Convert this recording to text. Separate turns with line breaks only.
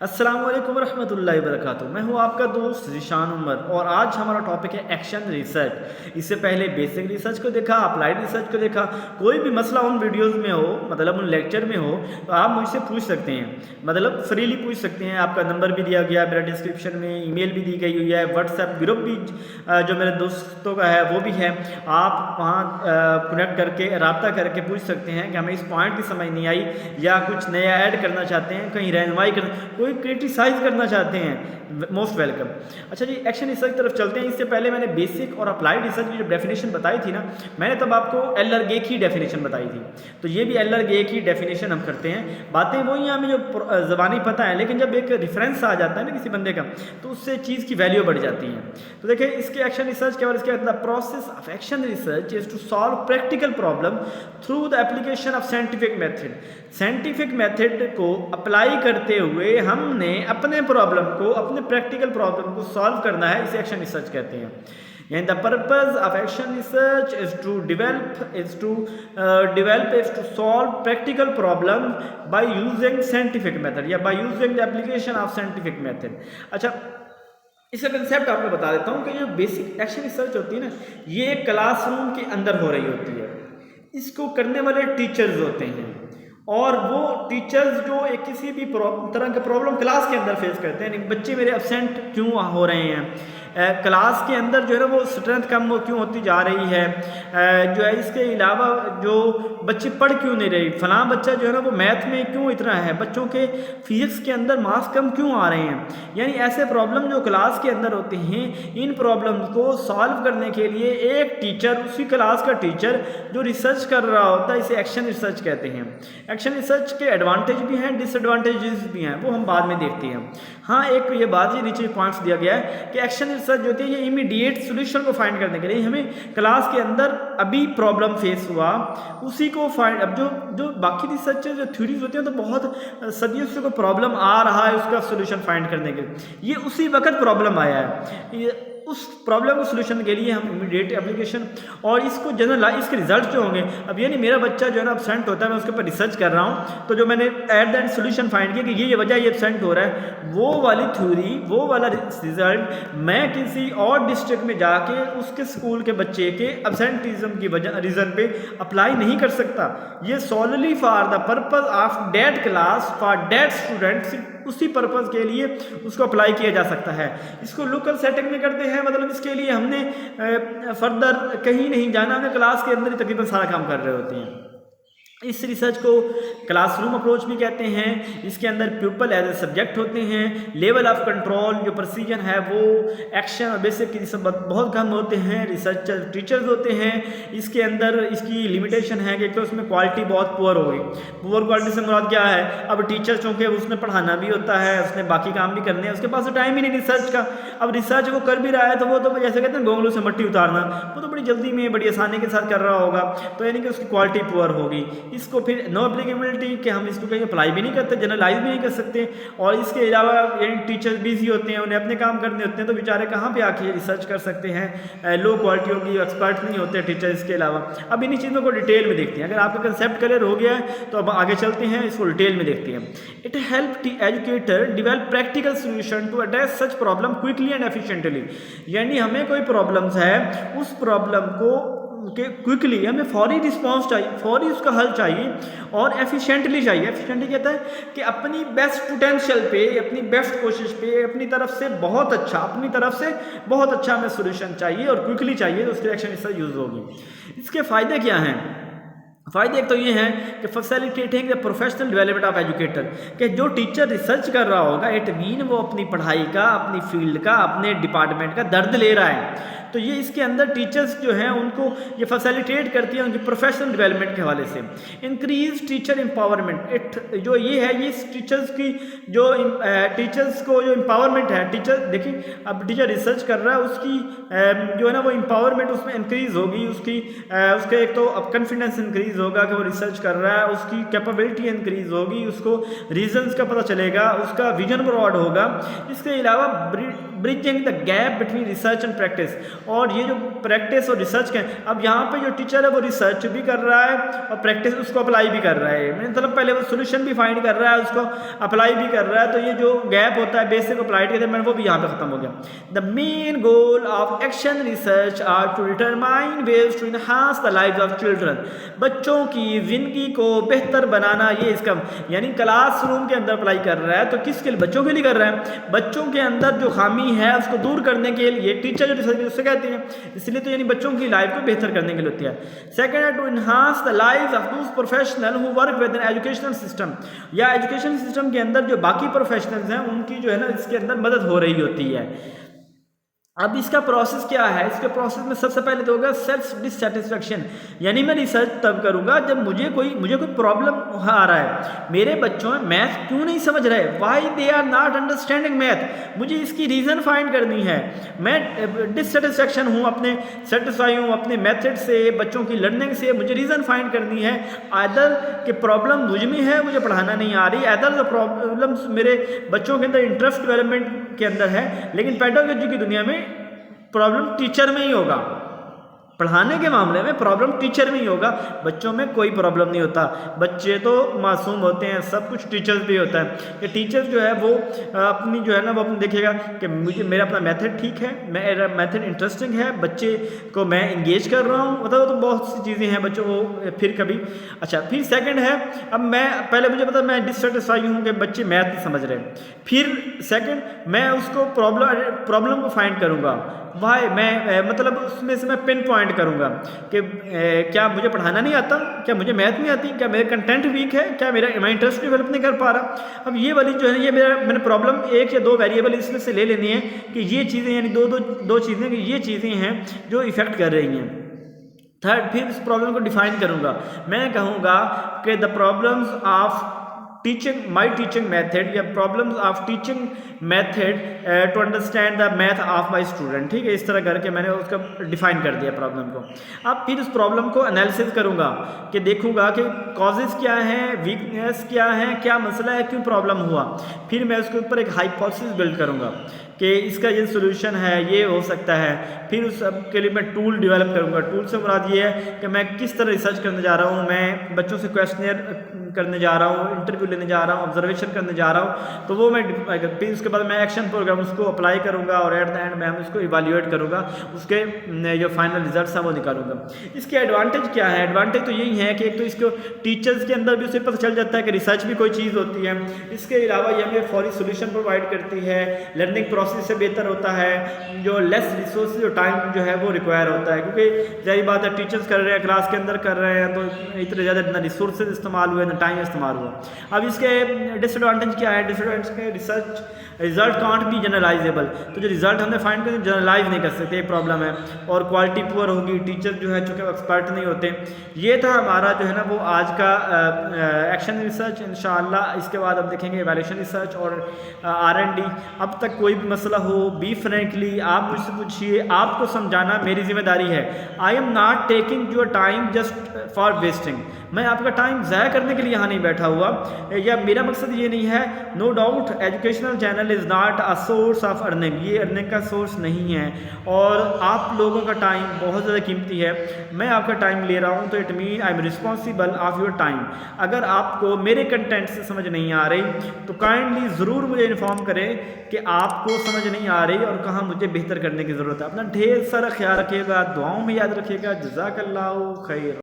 अस्सलाम वालेकुम रहमतुल्लाहि वबरकातुहू। मैं हूं आपका दोस्त ज़ीशान उमर और आज हमारा टॉपिक है एक्शन रिसर्च। इससे पहले बेसिक रिसर्च को देखा, अप्लाइड रिसर्च को देखा। कोई भी मसला उन वीडियोस में हो, मतलब उन लेक्चर में हो, तो आप मुझसे पूछ सकते हैं, मतलब फ्रीली पूछ सकते हैं। आपका नंबर भी दिया गया है मेरा डिस्क्रिप्शन में, ईमेल भी दी गई हुई है, व्हाट्सएप ग्रुप भी जो मेरे दोस्तों का है वो भी है। आप वहाँ कनेक्ट करके रब्ता करके पूछ सकते हैं कि हमें इस पॉइंट की समझ नहीं आई, या कुछ नया ऐड करना चाहते हैं, कहीं रहनुमाई कर, कोई क्रिटिसाइज करना चाहते हैं, मोस्ट वेलकम। अच्छा जी, एक्शन रिसर्च की तरफ चलते हैं। इससे पहले मैंने बेसिक और अप्लाइड रिसर्च की जो डेफिनेशन बताई थी ना, मैंने तब आपको एलर-गे की डेफिनेशन बताई थी। तो ये भी एलर-गे की डेफिनेशन हम करते हैं। बातें वही हैं, हमें जो ज़बानी पता है, लेकिन जब एक रेफरेंस आ जाता है ना किसी बंदे का, तो उससे चीज़ की वैल्यू बढ़ जाती है। तो देखिए इसके एक्शन रिसर्च के बाद इसके the process of action research is to solve practical problem through the application of scientific method. Scientific method को अप्लाई करते हुए हमने अपने प्रॉब्लम को, अपने प्रैक्टिकल प्रॉब्लम को सॉल्व करना है, इसे एक्शन रिसर्च कहते हैं। यानी the purpose of action research is to solve practical problem by using scientific method या by using the application of scientific method. अच्छा, इसका कंसेप्ट आपको बता देता हूँ कि जो बेसिक एक्शन रिसर्च होती है ना, ये क्लासरूम के अंदर हो रही होती है। इसको करने वाले टीचर्स होते हैं, और वो टीचर्स जो एक किसी भी तरह का प्रॉब्लम क्लास के अंदर फेस करते हैं। बच्चे मेरे एब्सेंट क्यों हो रहे हैं, क्लास के अंदर जो है ना वो स्ट्रेंथ कम क्यों होती जा रही है, जो है इसके अलावा जो बच्चे पढ़ क्यों नहीं रहे, फलां बच्चा जो है ना वो मैथ में क्यों इतना है, बच्चों के फिजिक्स के अंदर मार्क्स कम क्यों आ रहे हैं। यानी ऐसे प्रॉब्लम जो क्लास के अंदर होते हैं, इन प्रॉब्लम को सॉल्व करने के लिए एक टीचर, उसी क्लास का टीचर जो रिसर्च कर रहा होता है, इसे एक्शन रिसर्च कहते हैं। एक्शन रिसर्च के एडवांटेज भी हैं, डिसएडवांटेजेस भी हैं, वो हम बाद में देखते हैं। हाँ, एक ये बात, ये नीचे पॉइंट्स दिया गया है कि एक्शन रिसर्च जो होती है ये इमीडिएट सोल्यूशन को फाइंड करने के लिए, हमें क्लास के अंदर अभी प्रॉब्लम फेस हुआ उसी को फाइंड, अब जो बाकी रिसर्च जो थ्योरीज होती हैं तो बहुत सदियों से कोई प्रॉब्लम आ रहा है उसका सोल्यूशन फाइंड करने के लिए, ये उसी वक्त प्रॉब्लम आया है, उस प्रॉब्लम को सोल्यूशन के लिए हम इमीडिएट एप्लीकेशन और इसको जनरल, इसके रिजल्ट जो होंगे, अब ये नहीं मेरा बच्चा जो है ना एब्सेंट होता है, मैं उसके ऊपर रिसर्च कर रहा हूँ, तो जो मैंने at the end solution find किया कि ये वजह ये एब्सेंट हो रहा है, वो वाली थ्योरी, वो वाला रिजल्ट मैं किसी और डिस्ट्रिक्ट में जाके उसके स्कूल के बच्चे के एब्सेंटिज्म की वजह रीज़न पे अप्लाई नहीं कर सकता। ये solely for the purpose of that class for that students, उसी पर्पज़ के लिए उसको अप्लाई किया जा सकता है। इसको लोकल सेटिंग में करते हैं, मतलब इसके लिए हमने फर्दर कहीं नहीं जाना, हमें क्लास के अंदर ही तकरीबन सारा काम कर रहे होते हैं। इस रिसर्च को क्लासरूम अप्रोच भी कहते हैं। इसके अंदर पीपल एज ए सब्जेक्ट होते हैं, लेवल ऑफ कंट्रोल जो प्रोसीजन है वो एक्शन और बेसिक की सब बहुत कम होते हैं, रिसर्चर टीचर्स होते हैं। इसके अंदर इसकी लिमिटेशन है कि तो उसमें क्वालिटी बहुत पुअर होगी। पुअर क्वालिटी से मुराद क्या है, अब टीचर चूँकि उसने पढ़ाना भी होता है, उसने बाकी काम भी करने हैं, उसके पास तो टाइम ही नहीं रिसर्च का। अब रिसर्च वो कर भी रहा है तो वो तो जैसे कहते हैं गोंगलों से मट्टी उतारना, वो तो बड़ी जल्दी में बड़ी आसानी के साथ कर रहा होगा, तो यानी कि उसकी क्वालिटी पुअर होगी। इसको फिर नो एप्लीकेबिलिटी कि हम इसको कहीं अप्लाई भी नहीं करते, जनरलाइज भी नहीं कर सकते, और इसके अलावा यानी टीचर्स बिजी होते हैं, उन्हें अपने काम करने होते हैं, तो बेचारे कहाँ पे आके रिसर्च कर सकते हैं, लो क्वालिटी होगी, एक्सपर्ट नहीं होते टीचर इसके अलावा। अब इन्हीं चीज़ों को डिटेल में देखते हैं। अगर आपका कंसेप्ट क्लियर हो गया है तो अब आगे चलते हैं, इसको डिटेल में देखते हैं। It help the educator develop practical solution to address such problem quickly and efficiently. यानी हमें कोई प्रॉब्लम्स है, उस प्रॉब्लम को कि क्विकली हमें फौरी रिस्पांस चाहिए, फौरी उसका हल चाहिए, और एफिशिएंटली चाहिए। एफिशिएंटली कहता है कि अपनी बेस्ट पोटेंशियल पे, अपनी बेस्ट कोशिश पे, अपनी तरफ से बहुत अच्छा, अपनी तरफ से बहुत अच्छा हमें सोल्यूशन चाहिए और क्विकली चाहिए, तो उसकी एक्शन इससे यूज़ होगी। इसके फ़ायदे क्या हैं? फ़ायदे एक तो ये हैं कि facilitating the professional development of educator, कि जो टीचर रिसर्च कर रहा होगा, इट मीन वो अपनी पढ़ाई का, अपनी फील्ड का, अपने डिपार्टमेंट का दर्द ले रहा है, तो ये इसके अंदर टीचर्स जो हैं उनको ये फैसिलिटेट करती है उनकी प्रोफेशनल डेवलपमेंट के हवाले से। इंक्रीज टीचर एम्पावरमेंट, इट जो ये है, ये टीचर्स की जो टीचर्स को जो एम्पावरमेंट है, टीचर देखिए अब टीचर रिसर्च कर रहा है, उसकी जो है ना वो एम्पावरमेंट उसमें इंक्रीज़ होगी, उसके एक तो अब कॉन्फिडेंस इंक्रीज़ होगा कि वो रिसर्च कर रहा है, उसकी कैपेबिलिटी इंक्रीज़ होगी, उसको रीजंस का पता चलेगा, उसका विजन ब्रॉड होगा। इसके अलावा bridging the gap between research and practice. और ये जो प्रैक्टिस और रिसर्च के, अब यहाँ पे जो टीचर है वो रिसर्च भी कर रहा है और प्रैक्टिस उसको अप्लाई भी कर रहा है, मतलब पहले वो सोल्यूशन भी फाइंड कर रहा है, उसको अप्लाई भी कर रहा है। तो ये जो गैप होता है बेसिक अप्लाइड के दरमियान वो भी यहाँ पे खत्म हो गया। The main goal of action research are to determine ways to enhance the lives of children. बच्चों की जिंदगी को बेहतर बनाना, ये इसका यानी क्लासरूम के अंदर अप्लाई कर रहा है। तो किसके लिए? बच्चों के लिए कर रहा है। बच्चों के अंदर जो खामी है उसको दूर करने के लिए टीचर जो रिसर्च उससे कहती है, इसलिए तो यानी बच्चों की लाइफ को बेहतर करने के लिए होती है। सेकंड है to enhance the lives of those professional who work with an educational system, या एजुकेशन सिस्टम के अंदर जो बाकी प्रोफेशनल्स हैं उनकी जो है ना इसके अंदर मदद हो रही होती है। अब इसका प्रोसेस क्या है? इसके प्रोसेस में सबसे पहले तो होगा सेल्फ डिससेटिस्फेक्शन, यानी मैं रिसर्च तब करूंगा जब मुझे कोई प्रॉब्लम आ रहा है। मेरे बच्चों मैथ क्यों नहीं समझ रहे, why they are not understanding math, मुझे इसकी रीज़न फाइंड करनी है। मैं डिससेटिस्फेक्शन हूँ, अपने सेटिस्फाई हूँ अपने मेथड से, बच्चों की लर्निंग से, मुझे रीज़न फाइंड करनी है। अदर के प्रॉब्लम मुझ में है, मुझे पढ़ाना नहीं आ रही, अदर प्रॉब्लम्स मेरे बच्चों के अंदर इंटरेस्ट डेवलपमेंट के अंदर है, लेकिन पेडागोजी की दुनिया में प्रॉब्लम टीचर में ही होगा। पढ़ाने के मामले में प्रॉब्लम टीचर में ही होगा, बच्चों में कोई प्रॉब्लम नहीं होता। बच्चे तो मासूम होते हैं, सब कुछ टीचर्स भी होता है। कि टीचर जो है वो अपनी जो है ना वो अपने देखेगा कि मुझे मेरा अपना मेथड ठीक है, मेरा मेथड इंटरेस्टिंग है, बच्चे को मैं इंगेज कर रहा हूँ, मतलब तो बहुत सी चीज़ें हैं बच्चों को फिर कभी। अच्छा, फिर सेकंड है, अब मैं पहले मुझे पता मैं डिससेटिस्फाई हूँ कि बच्चे मैथ नहीं समझ रहे। फिर सेकंड मैं उसको प्रॉब्लम को फाइंड करूँगा, वाई मैं मतलब उसमें से मैं पिन पॉइंट करूँगा कि क्या मुझे पढ़ाना नहीं आता, क्या मुझे मैथ नहीं आती, क्या मेरा कंटेंट वीक है, क्या मैं इंटरेस्ट डेवलप नहीं कर पा रहा। अब ये वाली जो है ये मैंने प्रॉब्लम एक या दो वेरिएबल इसमें से ले लेनी है कि ये चीज़ें यानी दो चीज़ें कि ये चीज़ें हैं जो इफ़ेक्ट कर रही हैं। थर्ड, फिर इस प्रॉब्लम को डिफाइन करूँगा, मैं कहूँगा कि the problems of my teaching method या problems of teaching method to understand the math of my student। ठीक है, इस तरह करके मैंने उसका डिफाइन कर दिया प्रॉब्लम को। अब फिर उस प्रॉब्लम को एनालिसिस करूँगा कि देखूँगा कि कॉजेज़ क्या हैं, वीकनेस क्या है, क्या मसला है, क्यों प्रॉब्लम हुआ। फिर मैं उसके ऊपर एक हाइपोथेसिस बिल्ड करूँगा कि इसका ये सोल्यूशन है, ये हो सकता है। फिर उस के लिए मैं टूल डेवलप करूँगा। टूल से मुराद ये है कि मैं किस तरह रिसर्च करने जा रहा हूँ, मैं बच्चों से क्वेश्चनियर करने जा रहा हूँ, इंटरव्यू लेने जा रहा हूँ, ऑब्जर्वेशन करने जा रहा हूँ, तो वो मैं फिर उसके बाद मैं एक्शन प्रोग्राम उसको अप्लाई करूँगा और एट द एंड मैं उसको इवाल्यूएट करूँगा, उसके जो फाइनल रिजल्ट्स हैं वो निकालूंगा। इसके एडवांटेज क्या है? एडवांटेज तो यही है कि एक तो इसको टीचर्स के अंदर भी उसे पता चल जाता है कि रिसर्च भी कोई चीज़ होती है। इसके अलावा ये हमें फौरी सोल्यूशन प्रोवाइड करती है, लर्निंग प्रोसेस से बेहतर होता है, जो लेस रिसोर्स जो टाइम जो है वो रिक्वायर होता है, क्योंकि जाहिर बात है टीचर्स कर रहे हैं, क्लास के अंदर कर रहे हैं, तो इतने ज़्यादा ना रिसोर्सेज इस्तेमाल हुए ना टाइम इस्तेमाल हुआ। अब इसके डिसएडवांटेज क्या है? डिसएडवांटेज के रिसर्च रिजल्ट कांट बी जनरलाइजेबल, तो जो रिजल्ट हमने फाइंड कर जनरलाइज नहीं कर सकते, ये प्रॉब्लम है। और क्वालिटी पुअर होगी, टीचर जो है चूँकि एक्सपर्ट नहीं होते। ये था हमारा जो है ना वो आज का एक्शन रिसर्च। इंशाअल्लाह इसके बाद अब देखेंगे इवैल्यूएशन रिसर्च और R&D। अब तक कोई भी मसला हो, बी फ्रेंकली आप मुझसे पूछिए, आपको समझाना मेरी जिम्मेदारी है। I am not taking your time just for wasting, मैं आपका टाइम ज़ाया करने के लिए यहाँ नहीं बैठा हुआ, या मेरा मकसद ये नहीं है। No doubt educational channel is not a source of earning, ये अर्निंग का सोर्स नहीं है, और आप लोगों का टाइम बहुत ज़्यादा कीमती है। मैं आपका टाइम ले रहा हूँ तो it mean I am responsible of your time. अगर आपको मेरे कंटेंट से समझ नहीं आ रही तो काइंडली ज़रूर मुझे इन्फॉर्म करें कि आपको समझ नहीं आ रही और कहाँ मुझे बेहतर करने की ज़रूरत है। अपना ढेर सारा ख्याल रखिएगा, दुआओं में याद रखिएगा। जज़ाकल्लाहु खैर।